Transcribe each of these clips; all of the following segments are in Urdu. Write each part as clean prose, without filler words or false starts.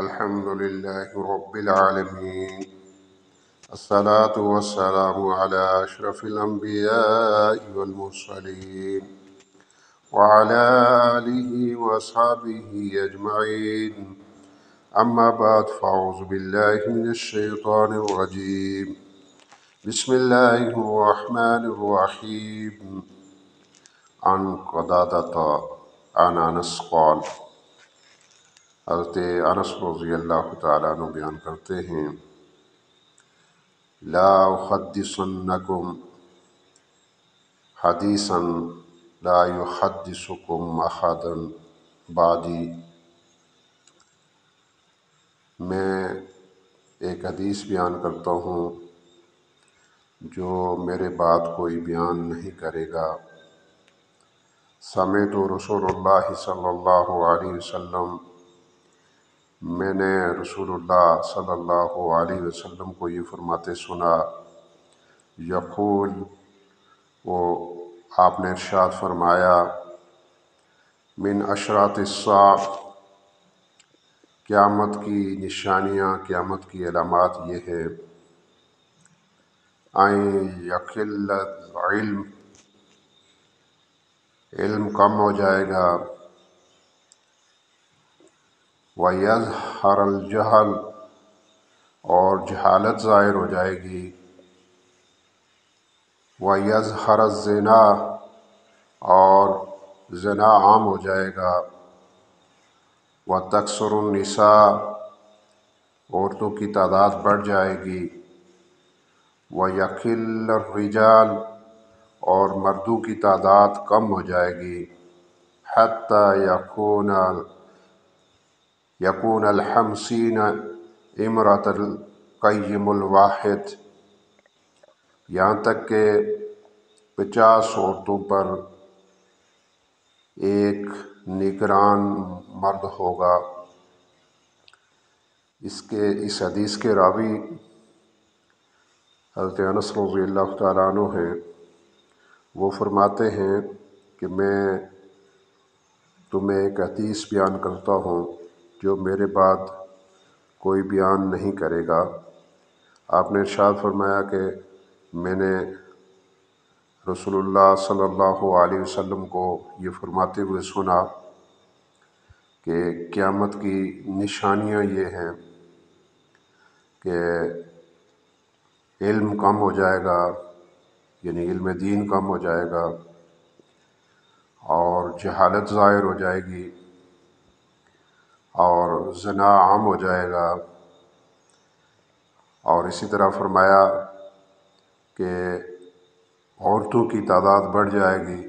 الحمد لله رب العالمين. الصلاة والسلام على أشرف الأنبياء والمرسلين وعلى آله وأصحابه أجمعين. أما بعد، فأعوذ بالله من الشيطان الرجيم. بسم الله الرحمن الرحيم. عن قتادة عن أنس قال، حضرت انس رضی اللہ تعالیٰ عنہ بیان کرتے ہیں، لا احدثنکم حدیثا لا یحدثکم احد بعدی، میں ایک حدیث بیان کرتا ہوں جو میرے بعد کوئی بیان نہیں کرے گا۔ سمعت رسول اللہ صلی اللہ علیہ وسلم، میں نے رسول اللہ صلی اللہ علیہ وسلم کو یہ فرماتے سنا، یقول، وہ آپ نے ارشاد فرمایا، من اشراط الساعہ، قیامت کی نشانیاں، قیامت کی علامات یہ ہے، ان یقل العلم، علم کم ہو جائے گا، وَيَظْهَرَ الْجَهْلُ، اور جہالت ظاہر ہو جائے گی، وَيَظْهَرَ الزِّنَا، اور زنا عام ہو جائے گا، وَتَكْثُرُ النِّسَاء، عورتوں کی تعداد بڑھ جائے گی، وَيَقِلُّ الرِّجَالُ، اور مردوں کی تعداد کم ہو جائے گی، حَتَّى يكون الخمسین امرأۃ القیم الواحد، یہاں تک کہ 50 عورتوں پر ایک نگران مرد ہوگا۔ اس حدیث کے راوی حضرت انس رضی اللہ تعالیٰ عنہ ہیں۔ وہ فرماتے ہیں کہ میں تمہیں ایک حدیث بیان کرتا ہوں جو میرے بعد کوئی بیان نہیں کرے گا۔ آپ نے ارشاد فرمایا کہ میں نے رسول اللہ صلی اللہ علیہ وسلم کو یہ فرماتے ہوئے سنا کہ قیامت کی نشانیاں یہ ہیں کہ علم کم ہو جائے گا، یعنی علم دین کم ہو جائے گا، اور جہالت ظاہر ہو جائے گی، اور زنا عام ہو جائے گا، اور اسی طرح فرمایا کہ عورتوں کی تعداد بڑھ جائے گی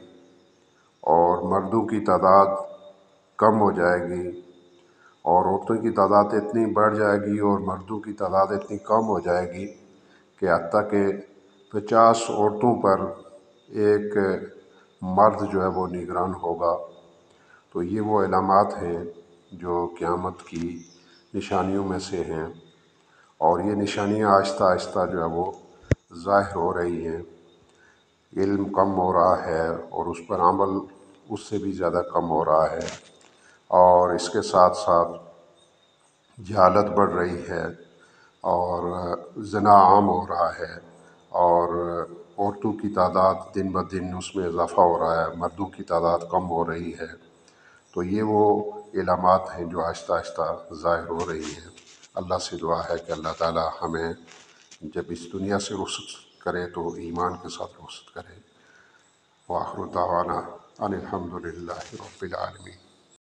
اور مردوں کی تعداد کم ہو جائے گی، اور عورتوں کی تعداد اتنی بڑھ جائے گی اور مردوں کی تعداد اتنی کم ہو جائے گی کہ حتیٰ کہ 50 عورتوں پر ایک مرد جو ہے وہ نگران ہوگا۔ تو یہ وہ علامات ہیں جو قیامت کی نشانیوں میں سے ہیں، اور یہ نشانیاں آہستہ آہستہ جو ہے وہ ظاہر ہو رہی ہیں۔ علم کم ہو رہا ہے اور اس پر عمل اس سے بھی زیادہ کم ہو رہا ہے، اور اس کے ساتھ ساتھ جہالت بڑھ رہی ہے، اور زنا عام ہو رہا ہے، اور عورتوں کی تعداد دن بدن اس میں اضافہ ہو رہا ہے، مردوں کی تعداد کم ہو رہی ہے۔ تو یہ وہ علامات ہیں جو آہستہ آہستہ ظاہر ہو رہی ہیں۔ اللہ سے دعا ہے کہ اللہ تعالی ہمیں جب اس دنیا سے رخصت کرے تو ایمان کے ساتھ رخصت کرے۔ وآخر دعوانا ان الحمد للہ رب العالمین۔